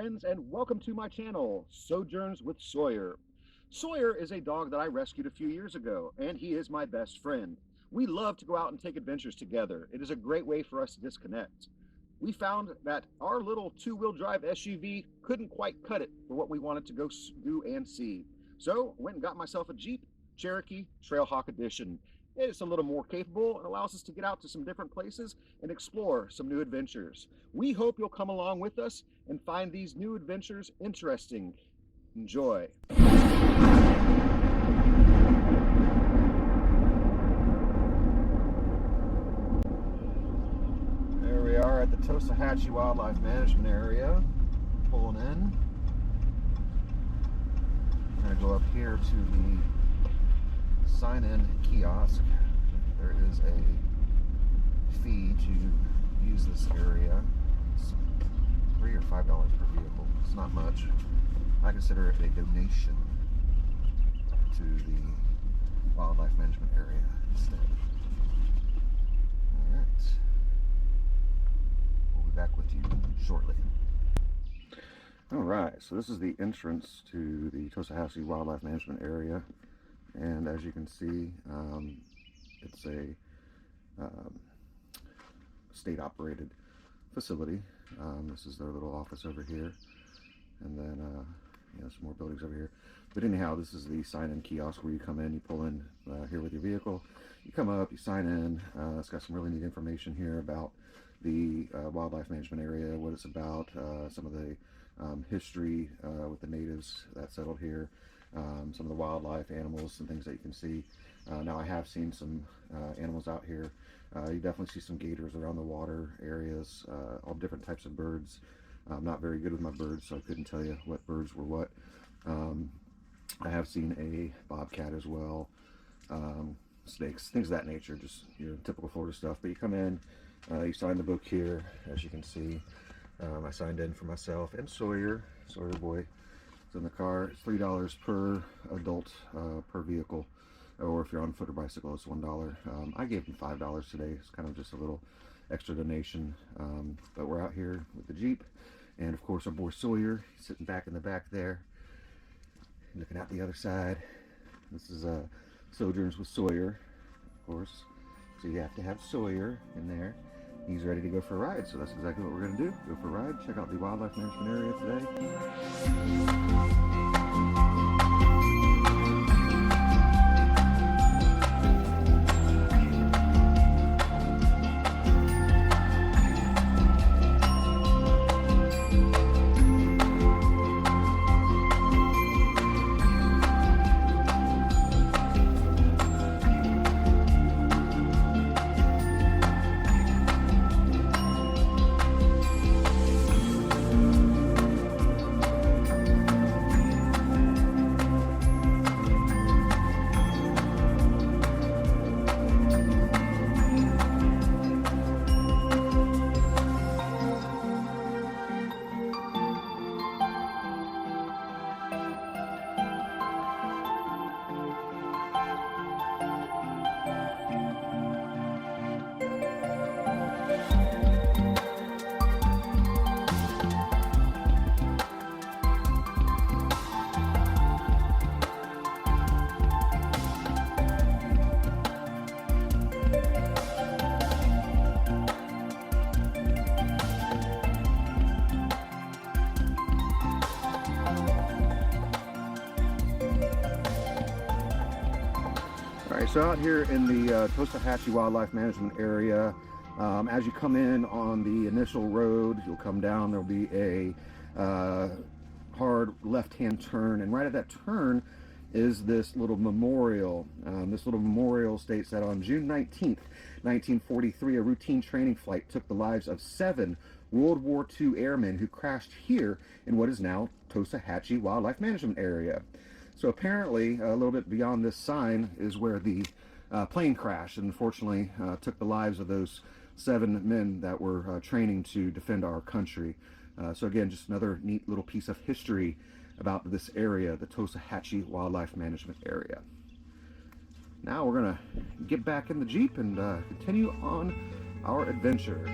friends, and welcome to my channel, Sojourns with Sawyer. Sawyer is a dog that I rescued a few years ago, and he is my best friend. We love to go out and take adventures together. It is a great way for us to disconnect. We found that our little two-wheel drive SUV couldn't quite cut it for what we wanted to go do and see. So I went and got myself a Jeep Cherokee Trailhawk Edition. It's a little more capable and allows us to get out to some different places and explore some new adventures. We hope you'll come along with us and find these new adventures interesting. Enjoy. There we are at the Tosohatchee Wildlife Management Area, pulling in. I'm going to go up here to the sign-in kiosk. There is a fee to use this area. It's $3 or $5 per vehicle. It's not much. I consider it a donation to the wildlife management area instead. Alright. We'll be back with you shortly. Alright, so this is the entrance to the Tosohatchee Wildlife Management Area. And as you can see, it's a state-operated facility. This is their little office over here, and then some more buildings over here. But anyhow, this is the sign-in kiosk where you come in, you pull in here with your vehicle, you come up, you sign in. It's got some really neat information here about the wildlife management area, what it's about, some of the history with the natives that settled here. Some of the wildlife, animals, and things that you can see. Now I have seen some animals out here. You definitely see some gators around the water areas, all different types of birds. I'm not very good with my birds, so I couldn't tell you what birds were what. I have seen a bobcat as well, snakes, things of that nature, just your typical Florida stuff. But you come in, you sign the book here, as you can see. I signed in for myself and Sawyer boy. In the car. It's $3 per adult per vehicle, or if you're on foot or bicycle, it's $1. I gave him $5 today. It's kind of just a little extra donation, but we're out here with the Jeep, and of course our boy Sawyer sitting back in the back there, looking out the other side. This is Sojourns with Sawyer, of course, so you have to have Sawyer in there. He's ready to go for a ride, so that's exactly what we're going to do. Go for a ride, check out the wildlife management area today. Alright, so out here in the Tosohatchee Wildlife Management Area, as you come in on the initial road, you'll come down, there'll be a hard left-hand turn, and right at that turn is this little memorial. This little memorial states that on June 19th, 1943, a routine training flight took the lives of 7 World War II airmen who crashed here in what is now Tosohatchee Wildlife Management Area. So apparently, a little bit beyond this sign is where the plane crashed, and unfortunately took the lives of those 7 men that were training to defend our country. So again, just another neat little piece of history about this area, the Tosohatchee Wildlife Management Area. Now we're gonna get back in the Jeep and continue on our adventure.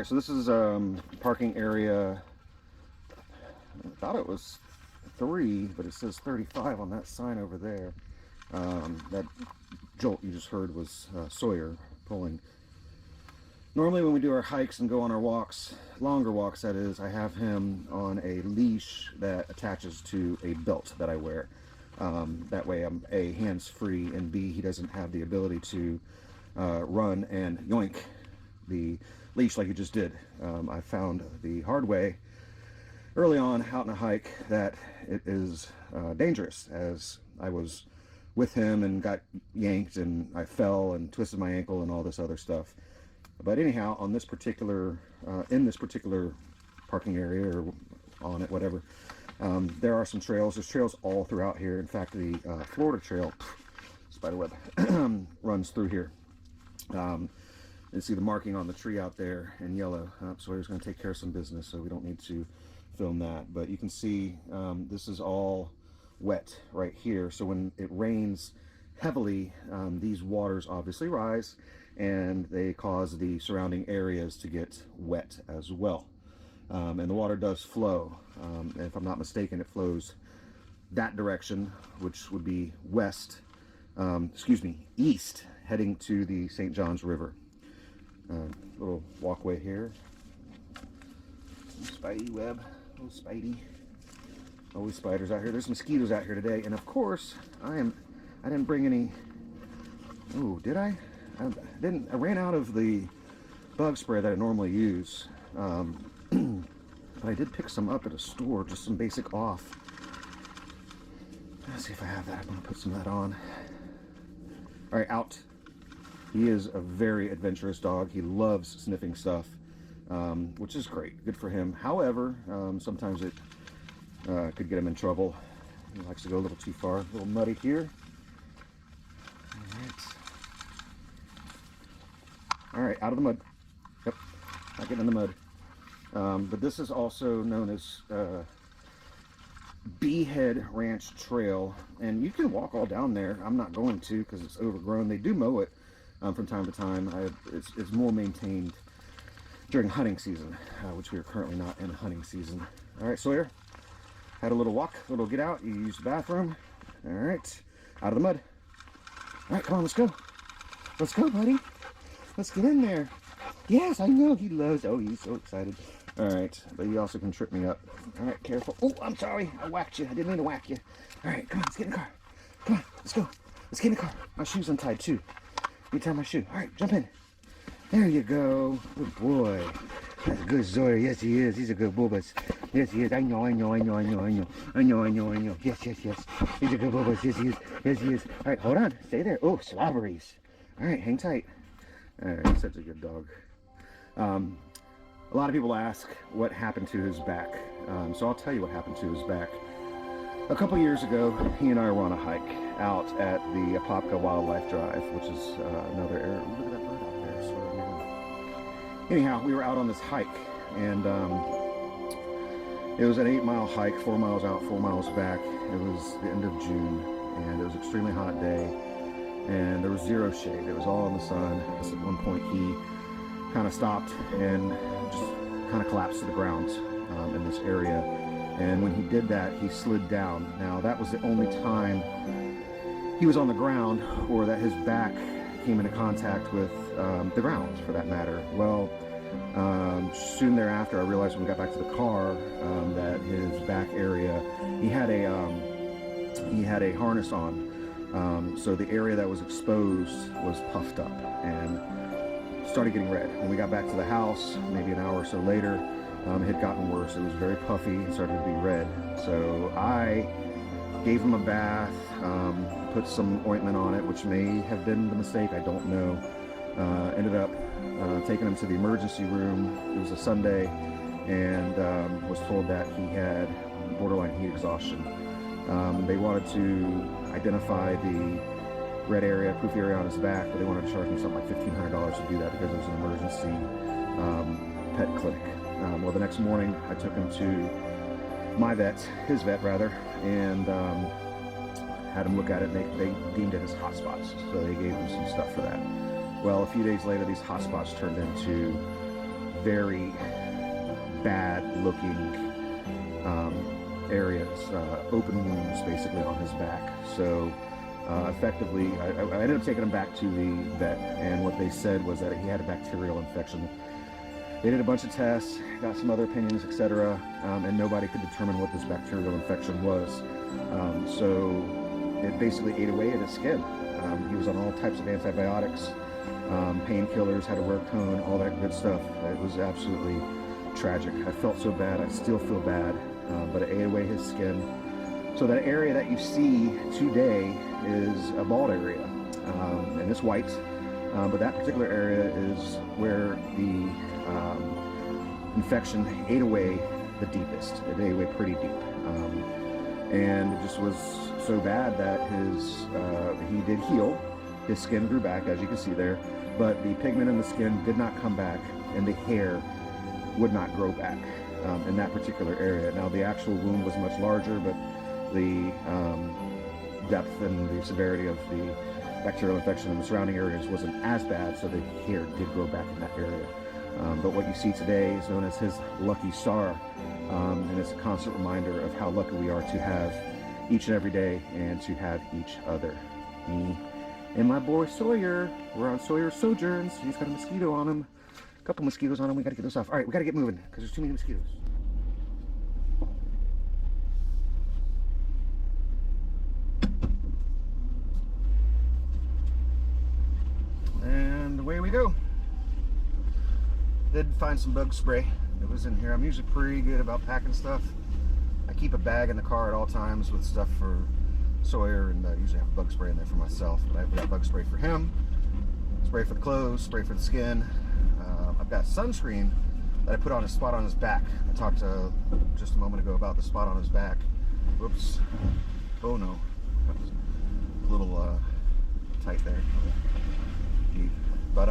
Alright, so this is parking area. I thought it was 3, but it says 35 on that sign over there. That jolt you just heard was Sawyer pulling. Normally when we do our hikes and go on our walks, longer walks that is, I have him on a leash that attaches to a belt that I wear. That way I'm A, hands-free, and B, he doesn't have the ability to run and yoink the leash like he just did. I found the hard way early on out in a hike that it is dangerous, as I was with him and got yanked and I fell and twisted my ankle and all this other stuff. But anyhow, on this particular in this particular parking area, or on it, whatever, there are some trails. There's trails all throughout here. In fact, the Florida Trail, spiderweb, runs through here. You see the marking on the tree out there in yellow. Sawyer's going to take care of some business, so we don't need to film that. But you can see this is all wet right here. So when it rains heavily, these waters obviously rise, and they cause the surrounding areas to get wet as well. And the water does flow. And if I'm not mistaken, it flows that direction, which would be west, east, heading to the St. Johns River. Little walkway here. Spidey web, little Spidey. Always spiders out here. There's mosquitoes out here today, and of course, I didn't bring any. Oh, did I? I ran out of the bug spray that I normally use. But I did pick some up at a store, just some basic off. Let's see if I have that. I'm gonna put some of that on. All right, out. He is a very adventurous dog. He loves sniffing stuff, which is great. Good for him. However, sometimes it could get him in trouble. He likes to go a little too far. A little muddy here. All right, out of the mud. Yep, not getting in the mud. But this is also known as Beehead Ranch Trail, and you can walk all down there. I'm not going to because it's overgrown. They do mow it from time to time. It's more maintained during hunting season, which we are currently not in hunting season. All right, Sawyer, had a little walk, a little get out. You used the bathroom. All right, out of the mud. All right, come on, let's go. Let's go, buddy. Let's get in there. Yes, I know he loves. Oh, he's so excited. All right, but you also can trip me up. All right, careful. Oh, I'm sorry. I whacked you. I didn't mean to whack you. All right, come on, let's get in the car. Come on, let's go. Let's get in the car. My shoe's untied too. Let me tie my shoe. All right, jump in. There you go. Good boy. That's a good Sawyer. Yes, he is. He's a good boobas. Yes, he is. I know. Yes. He's a good boobas. Yes, he is. Yes, he is. All right, hold on. Stay there. Oh, slobberies. All right, hang tight. All right, he's such a good dog. A lot of people ask what happened to his back. So I'll tell you what happened to his back. A couple years ago, he and I were on a hike out at the Apopka Wildlife Drive, which is another area. Look at that bird out there. Sort of. Anyhow, we were out on this hike, and it was an 8-mile hike, 4 miles out, 4 miles back. It was the end of June, and it was an extremely hot day, and there was zero shade. It was all in the sun. At one point, he kind of stopped and just kind of collapsed to the ground in this area. And when he did that, he slid down. Now, that was the only time he was on the ground, or that his back came into contact with the ground, for that matter. Well, soon thereafter, I realized when we got back to the car that his back area, he had a harness on, so the area that was exposed was puffed up and started getting red. When we got back to the house, maybe an hour or so later, it had gotten worse. It was very puffy and started to be red. So I gave him a bath, put some ointment on it, which may have been the mistake, I don't know. Ended up taking him to the emergency room. It was a Sunday, and was told that he had borderline heat exhaustion. They wanted to identify the red area, proof area on his back, but they wanted to charge me something like $1,500 to do that because it was an emergency pet clinic. Well, the next morning I took him to my vet, his vet rather, and had him look at it. They deemed it as hot spots, so they gave him some stuff for that. Well, a few days later, these hot spots turned into very bad looking areas, open wounds basically on his back. So effectively, I ended up taking him back to the vet, and what they said was that he had a bacterial infection. They did a bunch of tests, got some other opinions, etc., and nobody could determine what this bacterial infection was. So it basically ate away at his skin. He was on all types of antibiotics, painkillers, had to wear a cone, all that good stuff. It was absolutely tragic. I felt so bad. I still feel bad, but it ate away his skin. So that area that you see today is a bald area, and it's white, but that particular area is where the infection ate away the deepest. It ate away pretty deep, and it just was so bad that he did heal. His skin grew back, as you can see there, but the pigment in the skin did not come back, and the hair would not grow back in that particular area. Now, the actual wound was much larger, but the depth and the severity of the bacterial infection in the surrounding areas wasn't as bad, so the hair did grow back in that area. But what you see today is known as his lucky star, and it's a constant reminder of how lucky we are to have each and every day and to have each other. Me and my boy Sawyer, we're on Sawyer's Sojourns. He's got a mosquito on him, a couple mosquitoes on him. We got to get those off. All right, we got to get moving because there's too many mosquitoes. And away we go. Did find some bug spray. It was in here. I'm usually pretty good about packing stuff. I keep a bag in the car at all times with stuff for Sawyer, and I usually have bug spray in there for myself. But I've got bug spray for him, spray for the clothes, spray for the skin. I've got sunscreen that I put on a spot on his back. I talked just a moment ago about the spot on his back. Whoops. Oh no. That was a little tight there. But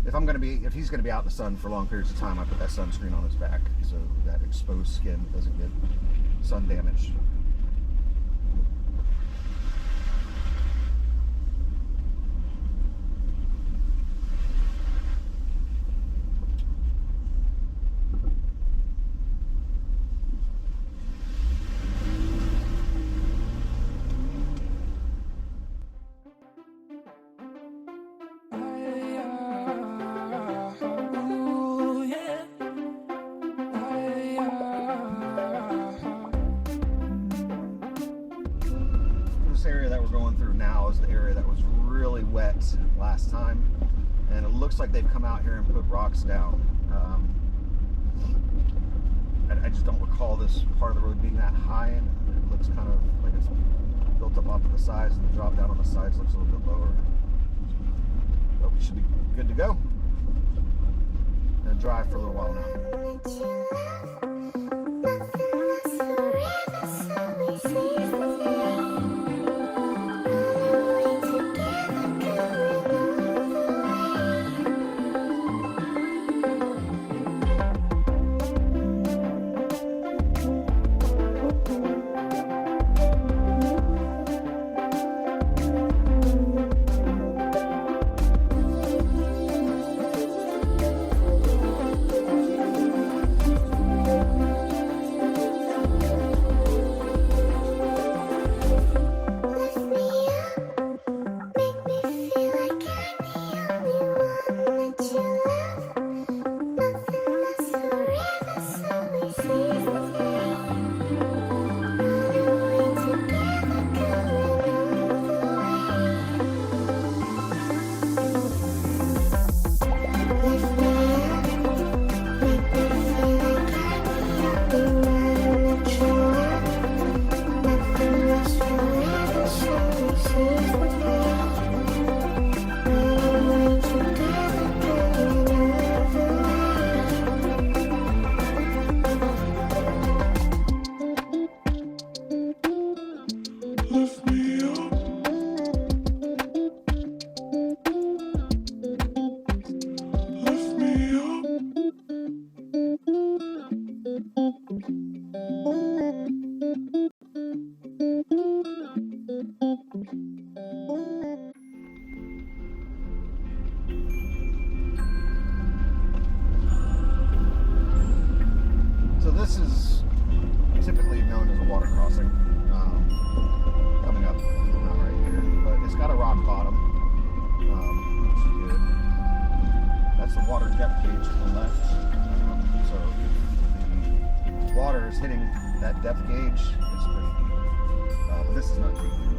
if he's gonna be out in the sun for long periods of time, I put that sunscreen on his back so that exposed skin doesn't get sun damage. Area that we're going through now is the area that was really wet last time, and it looks like they've come out here and put rocks down. I just don't recall this part of the road being that high, and it looks kind of like it's built up off of the sides, and the drop down on the sides looks a little bit lower. But we should be good to go. Gonna drive for a little while now. water depth gauge to the left. So if the water is hitting that depth gauge, it's pretty deep. But this is not deep.